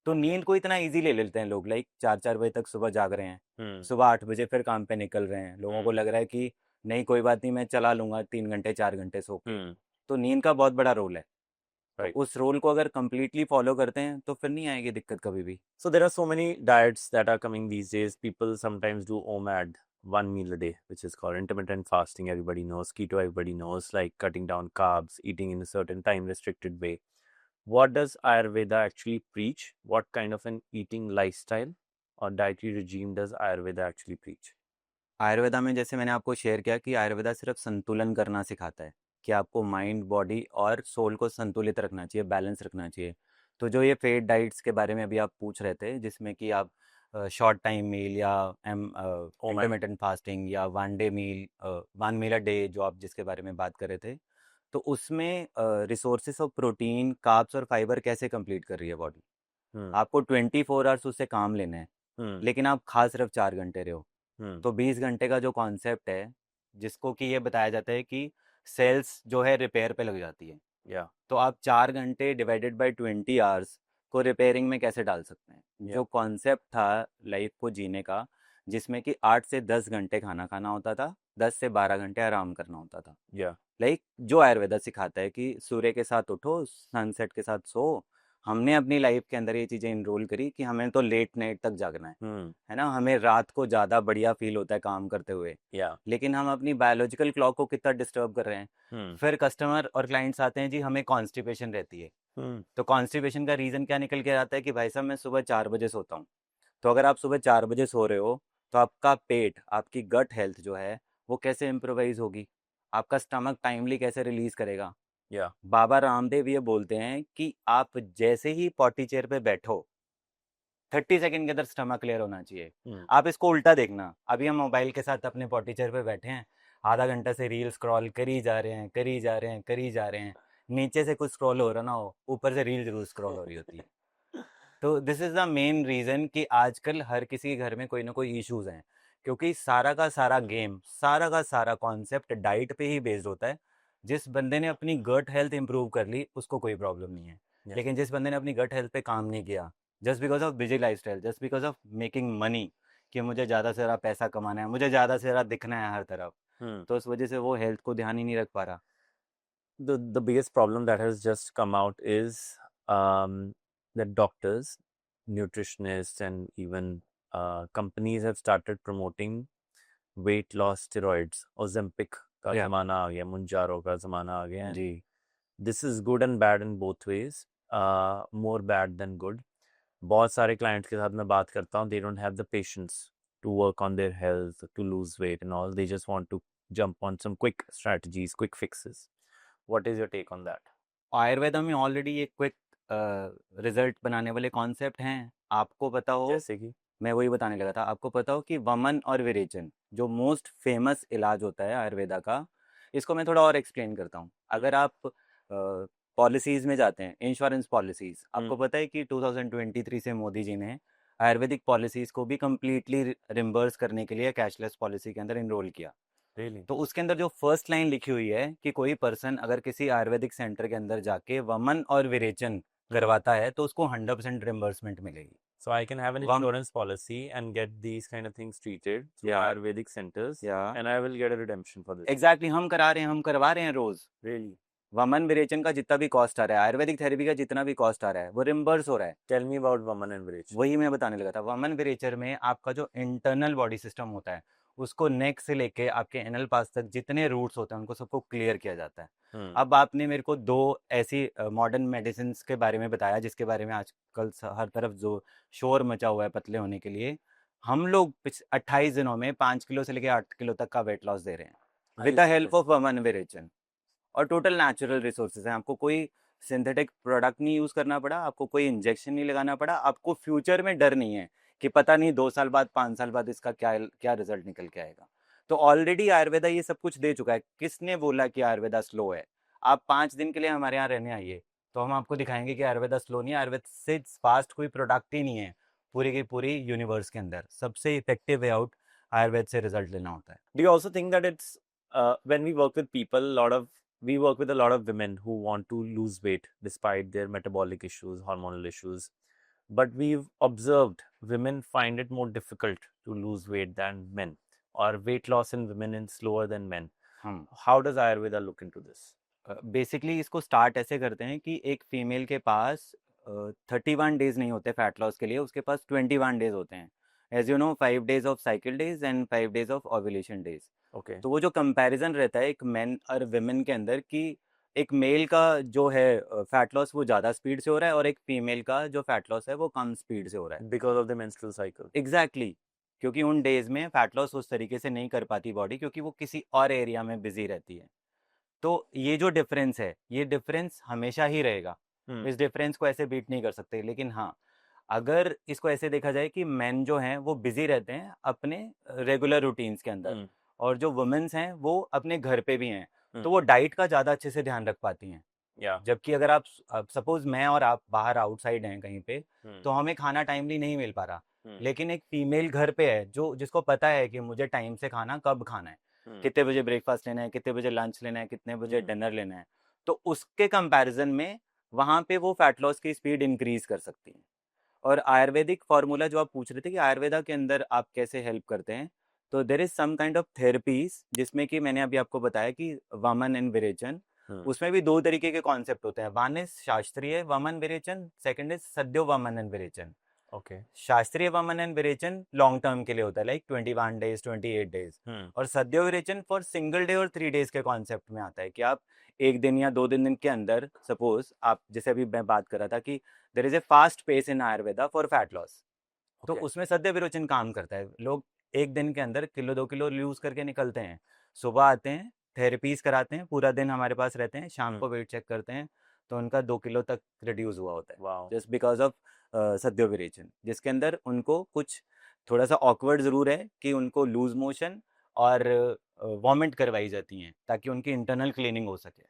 तो नींद को इतना इजी ले लेते हैं लोग, लाइक 4 4 बजे तक सुबह जाग रहे हैं, Hmm. सुबह 8 बजे फिर काम पे निकल रहे हैं, लोगों को Hmm. लग रहा है कि नहीं कोई बात नहीं, मैं चला लूंगा 3 घंटे 4 घंटे सो के। Hmm. तो नींद का बहुत बड़ा रोल है, तो Right. उस रोल को अगर कंप्लीटली फॉलो करते हैं तो फिर नहीं आएगी दिक्कत कभी भी। So there are so many diets that are coming these days. People sometimes do OMAD, one meal a day, which is called intermittent fasting. Everybody knows keto. Everybody knows, like cutting down carbs, eating in a certain time restricted way. What does Ayurveda actually preach? What kind of an eating lifestyle or dietary regime does Ayurveda actually preach? Ayurveda में जैसे मैंने आपको share किया कि आयुर्वेदा सिर्फ संतुलन करना सिखाता है, कि आपको माइंड बॉडी और सोल को संतुलित रखना चाहिए, बैलेंस रखना चाहिए। तो जो ये फेड डाइट्स के बारे में अभी आप पूछ रहे थे, जिसमें कि आप शॉर्ट टाइम मील या OMAD. इंटरमिटेंट फास्टिंग या 1 मील अ डे, जो आप जिसके बारे में बात कर रहे थे, तो उसमें रिसोर्सेस ऑफ प्रोटीन, कार्ब्स और फाइबर कैसे कंप्लीट कर रही है बॉडी। Hmm. आपको 24 आवर्स उससे काम लेना है, Hmm. लेकिन आप खा सिर्फ 4 घंटे रहे हो। Hmm. तो 20 घंटे का जो कॉन्सेप्ट है, जिसको कि ये बताया जाता है कि सेल्स जो है रिपेयर पे लग जाती है, Yeah. तो आप 4 घंटे डिवाइडेड बाय 20 आवर्स को रिपेयरिंग में कैसे डाल सकते हैं। Yeah. जो कॉन्सेप्ट था लाइफ को जीने का, जिसमें कि 8 से 10 घंटे खाना खाना होता था, 10 से 12 घंटे आराम करना होता था। Yeah. लाइक जो आयुर्वेदा सिखाता है कि सूर्य के साथ उठो, सनसेट के साथ सो। हमने अपनी लाइफ के अंदर ये चीज़ें इनरोल करी कि हमें तो लेट नाइट तक जागना Hmm. है ना, हमें रात को ज़्यादा बढ़िया फील होता है काम करते हुए, Yeah. लेकिन हम अपनी बायोलॉजिकल क्लॉक को कितना डिस्टर्ब कर रहे हैं। Hmm. फिर कस्टमर और क्लाइंट्स आते हैं जी, हमें कॉन्स्टिपेशन रहती है। Hmm. तो कॉन्स्टिपेशन का रीज़न क्या निकल के आता है कि भाई साहब मैं सुबह 4 बजे सोता हूँ। तो अगर आप सुबह 4 बजे सो रहे हो, तो आपका पेट, आपकी गट हेल्थ जो है वो कैसे इम्प्रोवाइज होगी, आपका स्टमक टाइमली कैसे रिलीज करेगा। Yeah. बाबा रामदेव ये बोलते हैं कि आप जैसे ही पॉटी चेयर पे बैठो, 30 सेकंड के अंदर स्टमक क्लियर होना चाहिए। Hmm. आप इसको उल्टा देखना, अभी हम मोबाइल के साथ अपने पॉटी चेयर पे बैठे हैं, आधा घंटा से रील स्क्रॉल करी जा रहे हैं, करी जा रहे हैं, करी जा रहे हैं, नीचे से कुछ स्क्रॉल हो रहा ना हो, ऊपर से रील जरूर स्क्रॉल हो रही होती है। तो this is the main reason कि आजकल हर किसी के घर में कोई ना कोई इश्यूज हैं, क्योंकि सारा का सारा गेम, सारा का सारा कॉन्सेप्ट डाइट पे ही बेस्ड होता है। जिस बंदे ने अपनी गट हेल्थ इंप्रूव कर ली उसको कोई प्रॉब्लम नहीं है, Yeah. लेकिन जिस बंदे ने अपनी गट हेल्थ पे काम नहीं किया, just because of busy lifestyle, just because of making money, कि मुझे ज़्यादा से ज़्यादा पैसा कमाना है, मुझे ज़्यादा से ज़्यादा दिखना है हर तरफ, Hmm. तो उस वजह से वो हेल्थ को ध्यान ही नहीं रख पा रहा। The biggest problem that has just come out is that doctors, nutritionists, and even companies have started promoting weight loss steroids. Ozempic का Yeah. ज़माना आ गया, मुंजारो का ज़माना आ गया, and ji. this is good and bad in both ways. More bad than good. बहुत सारे clients के साथ मैं बात करता हूँ, they don't have the patience to work on their health, to lose weight and all. They just want to jump on some quick strategies, quick fixes. What is your take on that? Ayurveda में already ये quick result बनाने वाले concept हैं। आपको पता हो, जैसे कि मैं वही बताने लगा था, आपको पता हो कि वमन और विरेचन जो मोस्ट फेमस इलाज होता है आयुर्वेदा का, इसको मैं थोड़ा और एक्सप्लेन करता हूँ। अगर आप पॉलिसीज़ में जाते हैं, इंश्योरेंस पॉलिसीज़, आपको पता है कि 2023 से मोदी जी ने आयुर्वेदिक पॉलिसीज़ को भी कम्प्लीटली रिम्बर्स करने के लिए कैशलेस पॉलिसी के अंदर इनरोल किया। really? तो उसके अंदर जो फर्स्ट लाइन लिखी हुई है कि कोई पर्सन अगर किसी आयुर्वेदिक सेंटर के अंदर जाके वमन और विरेचन करवाता है तो उसको 100% रिम्बर्समेंट मिलेगी। So I can have an वम insurance policy and get these kind of things treated through या Ayurvedic centers, या and I will get a redemption for this. Exactly हम करा रहे हैं, हम करवा रहे हैं रोज। Really? वमन विरेचन का जितना भी कॉस्ट आ रहा है, आयुर्वेदिक थेरेपी का जितना भी कॉस्ट आ रहा है, वो रिम्बर्स हो रहा है। Tell me about Vaman and Viraj. वही मैं बताने लगा था। वमन विरेचर में आपका जो इंटरनल बॉडी सिस्टम होता है, उसको नेक से लेके आपके एनल पास तक जितने रूट्स होते हैं उनको सबको क्लियर किया जाता है। अब आपने मेरे को दो ऐसी मॉडर्न मेडिसिन के बारे में बताया जिसके बारे में आजकल हर तरफ जो शोर मचा हुआ है पतले होने के लिए। हम लोग 28 दिनों में 5 किलो से लेके 8 किलो तक का वेट लॉस दे रहे हैं विद द हेल्प ऑफ वमन विरेचन, और टोटल नेचुरल रिसोर्सेज हैं। आपको कोई सिंथेटिक प्रोडक्ट नहीं यूज़ करना पड़ा, आपको कोई इंजेक्शन नहीं लगाना पड़ा, आपको फ्यूचर में डर नहीं है कि पता नहीं 2 साल बाद 5 साल बाद इसका क्या क्या रिजल्ट निकल के आएगा। तो ऑलरेडी आयुर्वेदा ये सब कुछ दे चुका है। किसने बोला कि आयुर्वेदा स्लो है? आप 5 दिन के लिए हमारे यहाँ रहने आइए, तो हम आपको दिखाएंगे कि आयुर्वेदा स्लो नहीं है। आयुर्वेद से फास्ट कोई प्रोडक्ट ही नहीं है पूरी की पूरी यूनिवर्स के अंदर। सबसे इफेक्टिव वे आउट आयुर्वेद से रिजल्ट लेना होता है। Do you also think that it's when we work with people, we work with a lot of women who want to lose weight despite their metabolic issues, hormonal issues, but we've observed women find it more difficult to lose weight than men, or weight loss in women is slower than men. हम How does Ayurveda look into this? Basically इसको start ऐसे करते हैं कि एक female के पास 31 days नहीं होते फैट लॉस के लिए, उसके पास 21 डेज होते हैं। As you know, 5 days of cycle days and 5 days of ovulation days. Okay. तो वो जो कंपैरिजन रहता है एक मेन और विमेन के अंदर कि एक मेल का जो है फैट लॉस वो ज़्यादा स्पीड से हो रहा है, और एक फीमेल का जो फैट लॉस है वो कम स्पीड से हो रहा है। Because of the menstrual cycle. Exactly exactly, क्योंकि उन डेज में फैट लॉस उस तरीके से नहीं कर पाती बॉडी, क्योंकि वो किसी और एरिया में बिजी रहती है। तो ये जो डिफरेंस है, ये डिफरेंस हमेशा ही रहेगा। इस डिफरेंस को ऐसे बीट नहीं कर सकते। लेकिन हाँ, अगर इसको ऐसे देखा जाए कि मेन जो हैं वो बिजी रहते हैं अपने रेगुलर रूटीन्स के अंदर, और जो वुमेन्स हैं वो अपने घर पे भी हैं, तो वो डाइट का ज़्यादा अच्छे से ध्यान रख पाती हैं। जबकि अगर आप सपोज मैं और आप बाहर आउटसाइड हैं कहीं पे, तो हमें खाना टाइमली नहीं मिल पा रहा। लेकिन एक फीमेल घर पे है जो जिसको पता है कि मुझे टाइम से खाना कब खाना है, कितने बजे ब्रेकफास्ट लेना है, कितने बजे लंच लेना है, कितने बजे डिनर लेना है, तो उसके कंपैरिजन में वहाँ पे वो फैट लॉस की स्पीड इंक्रीज कर सकती है। और आयुर्वेदिक फार्मूला जो आप पूछ रहे थे कि आयुर्वेदा के अंदर आप कैसे हेल्प करते हैं, तो there is some kind of therapies, जिसमें कि मैंने अभी आपको बताया कि वमन एंड विरेचन, उसमें भी 2 तरीके के कॉन्सेप्ट होते हैं। वन इज शास्त्रीय वमन विरेचन, सेकंड इज सद्यो वमन एंड विरेचन। Okay. शास्त्रीय वमन एंड विरेचन लॉन्ग टर्म के लिए होता है, लाइक 21 डेज 28 डेज। और सद्यो विरेचन फॉर सिंगल डे और 3 डेज के कॉन्सेप्ट में आता है कि आप 1 दिन या 2 दिन के अंदर, सपोज आप जैसे अभी मैं बात कर रहा था कि there is a fast pace in Ayurveda for fat loss, तो उसमें सद्य विरोचन काम करता है। लोग 1 दिन के अंदर 1-2 किलो लूज करके निकलते हैं, सुबह आते हैं, थेरेपीज कराते हैं, पूरा दिन हमारे पास रहते हैं, शाम को वेट चेक करते हैं तो उनका 2 किलो तक रिड्यूस हुआ होता है। Wow. जस्ट बिकॉज ऑफ सद्यो विरेचन, जिसके अंदर उनको कुछ थोड़ा सा ऑकवर्ड ज़रूर है कि उनको लूज मोशन और वॉमिट करवाई जाती हैं ताकि उनकी इंटरनल क्लीनिंग हो सके।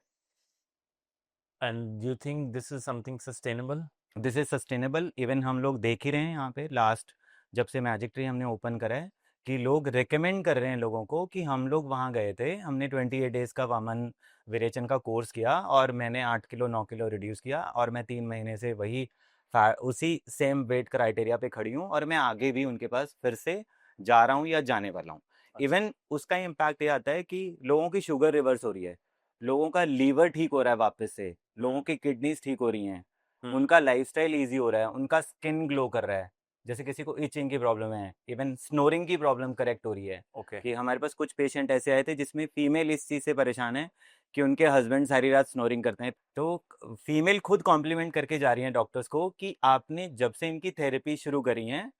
And do you think this is something sustainable? This is sustainable. Even हम लोग देख ही रहे हैं यहाँ पे लास्ट जब से मैजिक ट्री हमने ओपन करा है कि लोग रिकमेंड कर रहे हैं लोगों को कि हम लोग वहाँ गए थे, हमने 28 डेज का वामन विरेचन का कोर्स किया और मैंने 8 किलो 9 किलो रिड्यूस किया, और मैं 3 महीने से वही उसी सेम वेट क्राइटेरिया पे खड़ी हूँ, और मैं आगे भी उनके पास फिर से जा रहा हूँ या जाने वाला हूँ। इवन उसका इम्पैक्ट ये आता है कि लोगों की शुगर रिवर्स हो रही है, लोगों का लीवर ठीक हो रहा है वापस से, लोगों की किडनीज ठीक हो रही हैं, उनका लाइफस्टाइल इजी हो रहा है, उनका स्किन ग्लो कर रहा है। जैसे किसी को इचिंग की प्रॉब्लम है, इवन स्नोरिंग की प्रॉब्लम करेक्ट हो रही है। Okay. कि हमारे पास कुछ पेशेंट ऐसे आए थे जिसमें फीमेल इस चीज़ से परेशान है कि उनके हस्बैंड सारी रात स्नोरिंग करते हैं, तो फीमेल खुद कॉम्प्लीमेंट करके जा रही हैं डॉक्टर्स को कि आपने जब से इनकी थेरेपी शुरू करी है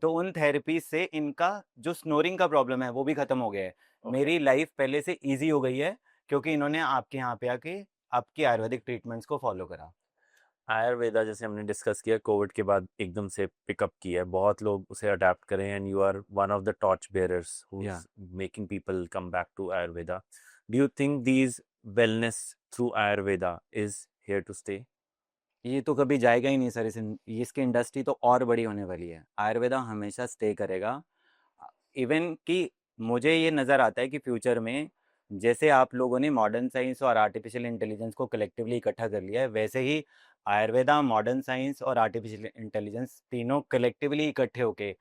तो उन थेरेपी से इनका जो स्नोरिंग का प्रॉब्लम है वो भी खत्म हो गया है। मेरी लाइफ पहले से ईजी हो गई है क्योंकि इन्होंने आपके यहाँ पे आके आपकी आयुर्वेदिक ट्रीटमेंट्स को फॉलो करा। आयुर्वेदा जैसे हमने डिस्कस किया कोविड के बाद एकदम से पिकअप किया है, बहुत लोग उसे अडेप्ट करें, and you are one of the torch bearers who is making people come back to Ayurveda. Do you think these wellness through Ayurveda is here to stay? ये तो कभी जाएगा ही नहीं सर, इसकी इंडस्ट्री तो और बड़ी होने वाली है। आयुर्वेदा हमेशा स्टे करेगा। इवन कि मुझे ये नज़र आता है कि फ्यूचर में जैसे आप लोगों ने मॉडर्न साइंस और आर्टिफिशियल इंटेलिजेंस को कलेक्टिवली इकट्ठा कर लिया है, वैसे ही आयुर्वेदा, मॉडर्न साइंस और आर्टिफिशियल इंटेलिजेंस तीनों कलेक्टिवली इकट्ठे होके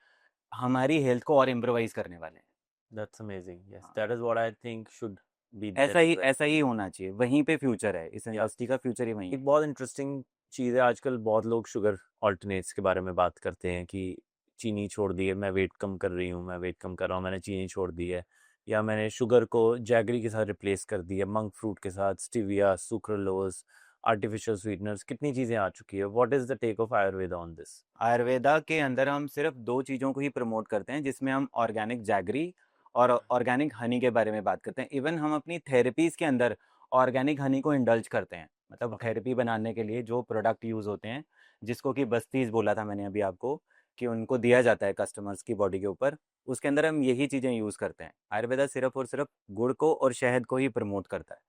हमारी हेल्थ को और इम्प्रोवाइज करने वाले हैं। That's amazing. Yes, that is what I think should be ऐसा ही होना चाहिए, वहीं पे फ्यूचर है, इस इंडस्ट्री का फ्यूचर ही वहीं है। एक बहुत इंटरेस्टिंग चीज़ है, आजकल बहुत लोग शुगर ऑल्टरनेट्स के बारे में बात करते हैं कि चीनी छोड़ दी है, मैं वेट कम कर रही हूँ, मैं वेट कम कर रहा हूँ, मैंने चीनी छोड़ दी है, या मैंने शुगर को जैगरी के साथ रिप्लेस कर दिया, मंक फ्रूट के साथ, स्टीविया, सुक्रोलोज, आर्टिफिशियल स्वीटनर्स, कितनी चीज़ें आ चुकी है। What is the take of Ayurveda on this? Ayurveda के अंदर हम सिर्फ 2 चीज़ों को ही प्रमोट करते हैं, जिसमें हम ऑर्गेनिक जैगरी और ऑर्गेनिक हनी के बारे में बात करते हैं। इवन हम अपनी थेरेपीज़ के अंदर ऑर्गेनिक हनी को इंडल्ज करते हैं, मतलब थेरेपी बनाने के लिए जो प्रोडक्ट यूज़ होते हैं, जिसको कि बस्तीज बोला था मैंने अभी आपको, कि उनको दिया जाता है कस्टमर्स की बॉडी के ऊपर, उसके अंदर हम यही चीज़ें यूज़ करते हैं। आयुर्वेदा सिर्फ और सिर्फ गुड़ को और शहद को ही प्रमोट करता है,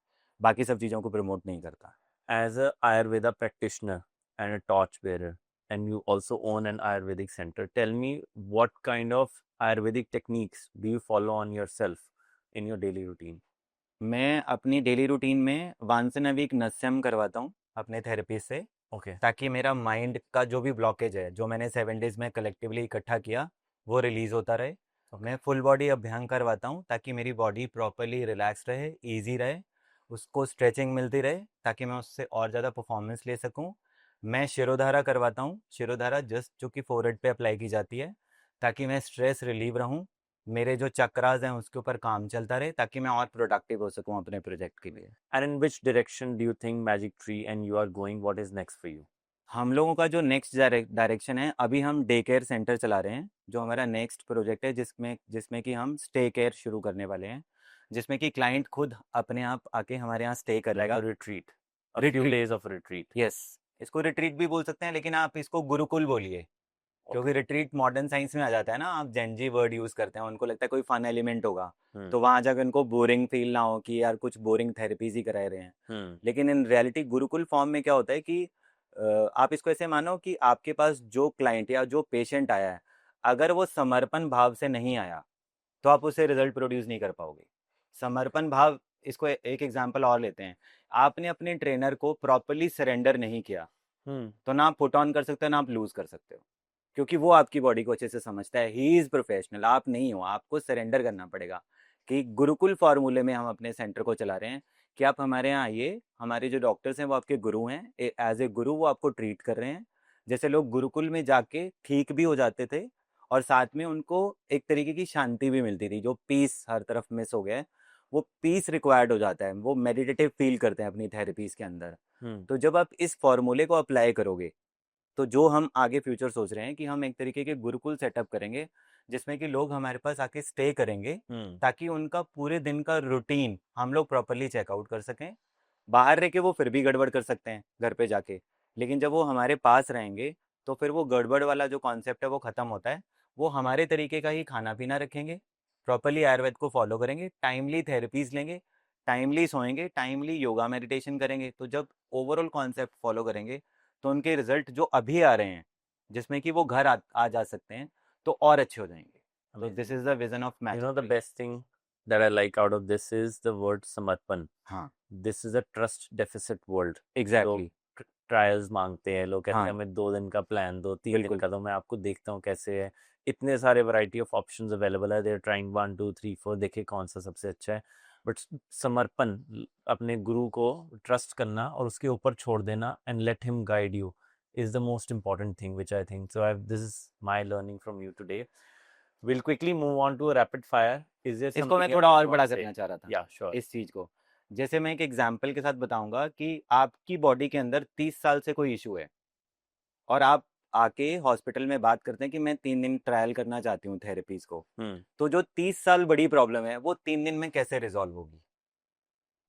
बाकी सब चीज़ों को प्रमोट नहीं करता। As a Ayurveda practitioner and a torchbearer, and you also own an Ayurvedic center, tell me what kind of Ayurvedic techniques do you follow on yourself in your daily routine? मैं अपनी daily routine में once in a week नस्यम करवाता हूँ अपने therapist से, Okay. ताकि मेरा mind का जो भी ब्लॉकेज है, जो मैंने 7 डेज में कलेक्टिवली इकट्ठा किया, वो रिलीज़ होता रहे। मैं फुल बॉडी अभ्यांग करवाता हूँ ताकि मेरी बॉडी प्रॉपरली रिलैक्स रहे, ईजी रहे, उसको स्ट्रेचिंग मिलती रहे ताकि मैं उससे और ज़्यादा परफॉर्मेंस ले सकूँ। मैं शिरोधारा करवाता हूँ, शिरोधारा जस्ट जो कि फोरहेड पे अप्लाई की जाती है, ताकि मैं स्ट्रेस रिलीव रहूँ, मेरे जो चक्रास हैं उसके ऊपर काम चलता रहे, ताकि मैं और प्रोडक्टिव हो सकूँ अपने प्रोजेक्ट के लिए। And in which direction do you think Magic Tree and you are going? What is next for you? हम लोगों का जो नेक्स्ट डायरेक्शन है, अभी हम डे केयर सेंटर चला रहे हैं, जो हमारा नेक्स्ट प्रोजेक्ट है, जिसमें जिसमें कि हम स्टे केयर शुरू करने वाले हैं, जिसमें कि क्लाइंट खुद अपने आप आके हमारे यहाँ स्टे Like करेगा। a retreat, a few Retreat. days of retreat. Yes, इसको रिट्रीट भी बोल सकते हैं, लेकिन आप इसको गुरुकुल बोलिए, क्योंकि रिट्रीट मॉडर्न साइंस में आ जाता है ना। आप जेनजी वर्ड यूज़ करते हैं, उनको लगता है कोई फन एलिमेंट होगा, तो वहाँ जाकर उनको बोरिंग फील ना हो कि यार कुछ बोरिंग थेरेपीज ही करा रहे हैं। लेकिन इन रियलिटी गुरुकुल फॉर्म में क्या होता है कि आप इसको ऐसे मानो कि आपके पास जो क्लाइंट या जो पेशेंट आया है, अगर वो समर्पण भाव से नहीं आया, तो आप उसे रिजल्ट प्रोड्यूस नहीं कर पाओगे। समर्पण भाव, इसको एक एग्जांपल और लेते हैं। आपने अपने ट्रेनर को प्रॉपरली सरेंडर नहीं किया, तो ना आप पुट ऑन कर सकते हो, ना आप लूज कर सकते हो, क्योंकि वो आपकी बॉडी को अच्छे से समझता है। ही इज़ प्रोफेशनल, आप नहीं हो, आपको सरेंडर करना पड़ेगा। कि गुरुकुल फार्मूले में हम अपने सेंटर को चला रहे हैं कि आप हमारे यहाँ आइए, हमारे जो डॉक्टर्स हैं वो आपके गुरु हैं, एज ए गुरु वो आपको ट्रीट कर रहे हैं। जैसे लोग गुरुकुल में जाके ठीक भी हो जाते थे, और साथ में उनको एक तरीके की शांति भी मिलती थी, जो पीस हर तरफ मिस हो गया है, वो पीस रिक्वायर्ड हो जाता है, वो मेडिटेटिव फील करते हैं अपनी थेरेपीज के अंदर। तो जब आप इस फॉर्मूले को अप्लाई करोगे, तो जो हम आगे फ्यूचर सोच रहे हैं कि हम एक तरीके के गुरुकुल सेटअप करेंगे, जिसमें कि लोग हमारे पास आके स्टे करेंगे, ताकि उनका पूरे दिन का रूटीन हम लोग प्रॉपरली चेकआउट कर सकें। बाहर रह के वो फिर भी गड़बड़ कर सकते हैं घर पे जाके, लेकिन जब वो हमारे पास रहेंगे, तो फिर वो गड़बड़ वाला जो कॉन्सेप्ट है वो ख़त्म होता है। वो हमारे तरीके का ही खाना पीना रखेंगे, प्रॉपरली आयुर्वेद को फॉलो करेंगे, टाइमली थेरेपीज लेंगे, टाइमली सोएंगे, टाइमली योगा मेडिटेशन करेंगे। तो जब ओवरऑल कॉन्सेप्ट फॉलो करेंगे, तो उनके रिजल्ट जो अभी आ रहे हैं, जिसमें कि वो घर आ जा सकते हैं, तो और अच्छे हो जाएंगे। So this is the vision of You Magic know, the Tree. best thing that I like out of this is the word samarpan. हाँ, This is a trust deficit world. Exactly. Trials मांगते हैं, लोग कहते हैं हाँ, हमें 2 दिन का प्लान दो, 3 दिन बिल्कुल। का दो, मैं आपको देखता हूँ कैसे है। इतने सारे वैरायटी ऑफ ऑप्शंस अवेलेबल है, दे आर ट्राइंग 1 2 3 4, देखे कौन सा सबसे अच्छा है। बट समर्पण, अपने गुरु को ट्रस्ट करना और उसके ऊपर छोड़ देना and let him guide you is the most important thing, which I think. So this is my learning from you today. We'll quickly move on to a rapid fire. Is there इसको मैं something थोड़ा else और you बड़ा want to say? करना चाह रहा था, Yeah, sure. इस चीज़ को। जैसे मैं एक एग्जाम्पल के साथ बताऊंगा कि आपकी बॉडी के अंदर 30 साल से कोई इशू है, और आप आके हॉस्पिटल में बात करते हैं कि मैं 3 दिन ट्रायल करना चाहती हूँ थेरेपीज को। तो जो 30 साल बड़ी प्रॉब्लम है, वो 3 दिन में कैसे रिजॉल्व होगी?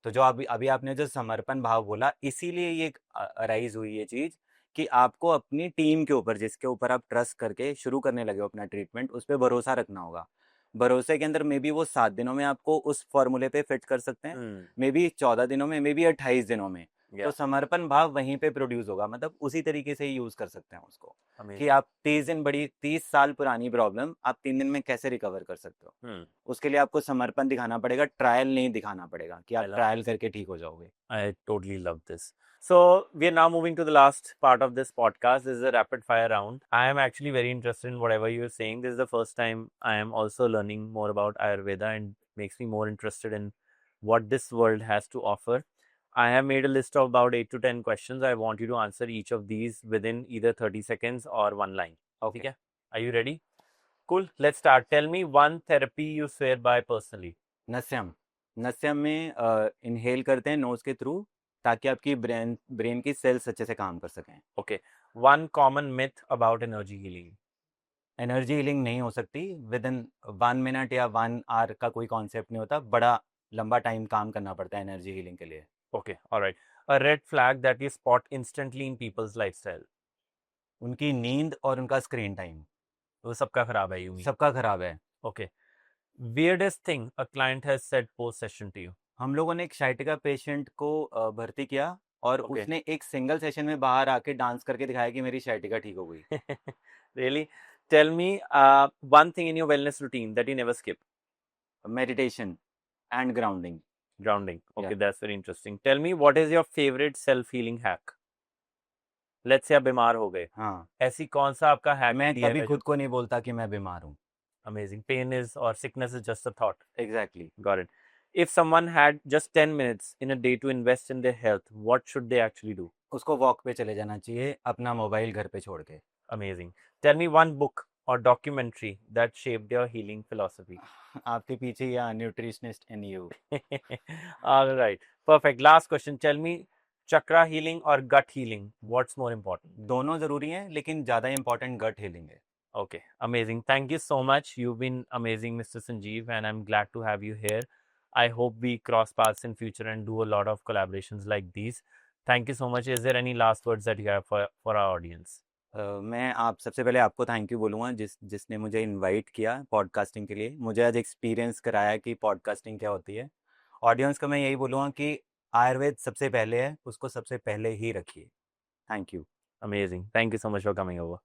तो जो अभी अभी आपने जो समर्पण भाव बोला, इसीलिए ये अराइज हुई ये चीज़, कि आपको अपनी टीम के ऊपर, जिसके ऊपर आप ट्रस्ट करके शुरू करने लगे हो अपना ट्रीटमेंट, उस पर भरोसा रखना होगा। भरोसे के अंदर मे बी वो 7 दिनों में आपको उस फॉर्मूले पे फिट कर सकते हैं, मे बी 14 दिनों में, मे बी 28 दिनों में। तो समर्पण भाव वहीं पे प्रोड्यूस होगा, मतलब उसी तरीके से ही यूज कर सकते हैं उसको, कि आप 30 दिन बड़ी 30 साल पुरानी प्रॉब्लम आप 3 दिन में कैसे रिकवर कर सकते हो। उसके लिए आपको समर्पण दिखाना पड़ेगा, ट्रायल नहीं दिखाना पड़ेगा कि आप ट्रायल करके ठीक हो जाओगे। I totally love this. So we are now moving to the last part of this podcast. This is a rapid fire round. I am actually very interested in whatever you're saying. This is the first time I am also learning more about Ayurveda, and makes me more interested in what this world has to offer. I have made a list of about 8 to 10 questions. I want you to answer each of these within either 30 seconds or one line. Okay. Are you ready? Cool. Let's start. Tell me one therapy you swear by personally. नस्यम। नस्यम में inhale करते हैं knows के through, ताकि आपकी brain की sales अच्छे से काम कर सकें। Okay. One common myth about energy healing. Energy healing नहीं हो सकती, विद इन 1 मिनट या 1 आवर का कोई कॉन्सेप्ट नहीं होता, बड़ा लंबा टाइम काम करना पड़ता है एनर्जी हीलिंग के लिए। Okay, all right. A red flag that you spot instantly in people's lifestyle. उनकी नींद और उनका स्क्रीन टाइम वो सबका खराब है यूं ही। सबका खराब है। Okay. Weirdest thing a client has said post session to you. हम लोगों ने एक sciatica पेशेंट को भर्ती किया और Okay. उसने एक सिंगल सेशन में बाहर आके डांस करके दिखाया कि मेरी sciatica ठीक हो गई। Really? Tell me one thing in your wellness routine that you never skip. Meditation and grounding. Grounding. Okay, Yeah. that's very interesting. Tell me what is your favorite self-healing hack? Let's say आप बीमार हो गए, हाँ, ऐसी कौन सा आपका hack मैं दिया कभी है खुद को नहीं बोलता कि मैं बीमार हूँ। amazing? Pain is or sickness is just a thought. Exactly. Got it. If someone had just 10 minutes in a day to invest in their health, what should they actually do? उसको वॉक पे चले जाना चाहिए अपना mobile घर पे छोड़ के। Amazing. Tell me one book or documentary that shaped your healing philosophy. आपके पीछे या nutritionist in you. All right. Perfect. Last question. Tell me chakra healing or gut healing. What's more important? दोनों जरूरी हैं लेकिन ज़्यादा इम्पोर्टेंट गट healing है। Okay. Amazing. Thank you so much. You've been amazing, Mr. Sanjeev, and I'm glad to have you here. I hope we cross paths in future and do a lot of collaborations like these. Thank you so much. Is there any last words that you have for our audience? मैं आप सबसे पहले आपको thank you बोलूँगा जिसने मुझे invite किया podcasting के लिए, मुझे आज एक्सपीरियंस कराया कि पॉडकास्टिंग क्या होती है। ऑडियंस को मैं यही बोलूँगा कि आयुर्वेद सबसे पहले है, उसको सबसे पहले ही रखिए। Thank you. Amazing. Thank you so much for coming over.